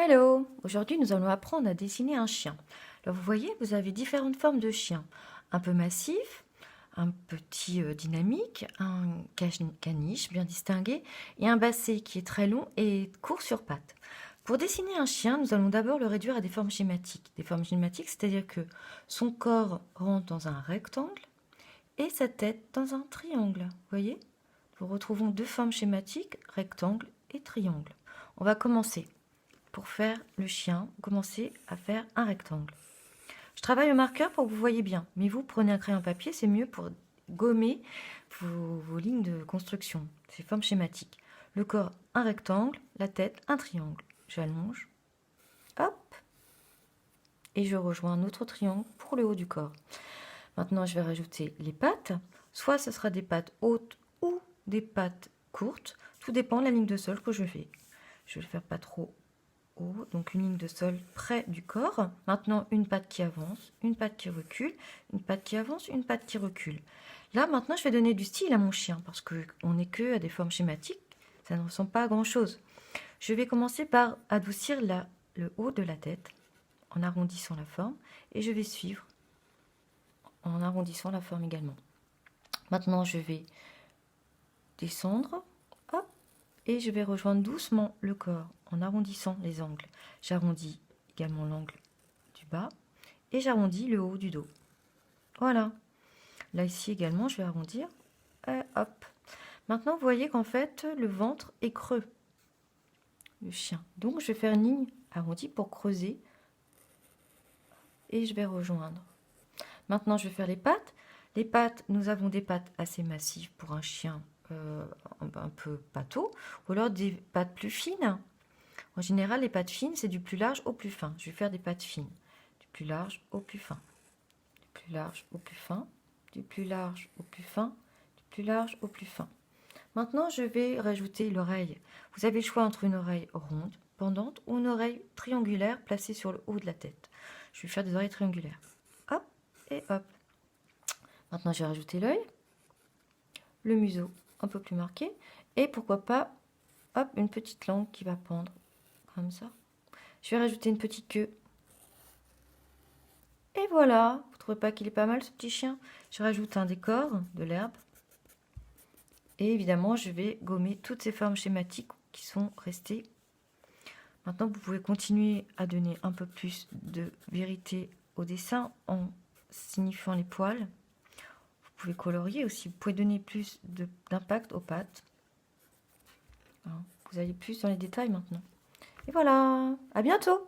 Hello! Aujourd'hui, nous allons apprendre à dessiner un chien. Alors, vous voyez, vous avez différentes formes de chiens. Un peu massif, un petit dynamique, un caniche bien distingué et un basset qui est très long et court sur pattes. Pour dessiner un chien, nous allons d'abord le réduire à des formes schématiques. Des formes schématiques, c'est-à-dire que son corps rentre dans un rectangle et sa tête dans un triangle. Vous voyez? Nous retrouvons deux formes schématiques, rectangle et triangle. On va commencer. Pour faire le chien, commencez à faire un rectangle. Je travaille au marqueur pour que vous voyez bien, mais vous prenez un crayon papier, c'est mieux pour gommer vos lignes de construction, ces formes schématiques. Le corps, un rectangle, la tête, un triangle. J'allonge, hop, et je rejoins un autre triangle pour le haut du corps. Maintenant, je vais rajouter les pattes. Soit ce sera des pattes hautes ou des pattes courtes, tout dépend de la ligne de sol que je fais. Je vais le faire pas trop haut, donc une ligne de sol près du corps. Maintenant, une patte qui avance, une patte qui recule, une patte qui avance, une patte qui recule. Là, maintenant, je vais donner du style à mon chien parce qu'on n'est que à des formes schématiques. Ça ne ressemble pas à grand-chose. Je vais commencer par adoucir le haut de la tête en arrondissant la forme et je vais suivre en arrondissant la forme également. Maintenant, je vais descendre, hop, et je vais rejoindre doucement le corps en arrondissant les angles. J'arrondis également l'angle du bas et j'arrondis le haut du dos. Voilà. Là, ici également, je vais arrondir. Et hop. Maintenant, vous voyez qu'en fait, le ventre est creux, le chien. Donc, je vais faire une ligne arrondie pour creuser et je vais rejoindre. Maintenant, je vais faire les pattes. Les pattes, nous avons des pattes assez massives pour un chien un peu pâteau, ou alors des pattes plus fines. En général, les pattes fines, c'est du plus large au plus fin. Je vais faire des pattes fines, du plus large au plus fin, du plus large au plus fin, du plus large au plus fin, du plus large au plus fin. Maintenant, je vais rajouter l'oreille. Vous avez le choix entre une oreille ronde, pendante, ou une oreille triangulaire placée sur le haut de la tête. Je vais faire des oreilles triangulaires. Hop et hop. Maintenant, je vais rajouter l'œil, le museau un peu plus marqué, et pourquoi pas, hop, une petite langue qui va pendre, comme ça. Je vais rajouter une petite queue. Et voilà, vous ne trouvez pas qu'il est pas mal ce petit chien? Je rajoute un décor, de l'herbe. Et évidemment, je vais gommer toutes ces formes schématiques qui sont restées. Maintenant, vous pouvez continuer à donner un peu plus de vérité au dessin en signifiant les poils. Vous pouvez colorier aussi, vous pouvez donner plus d'impact aux pattes. Vous allez plus dans les détails maintenant. Et voilà, à bientôt!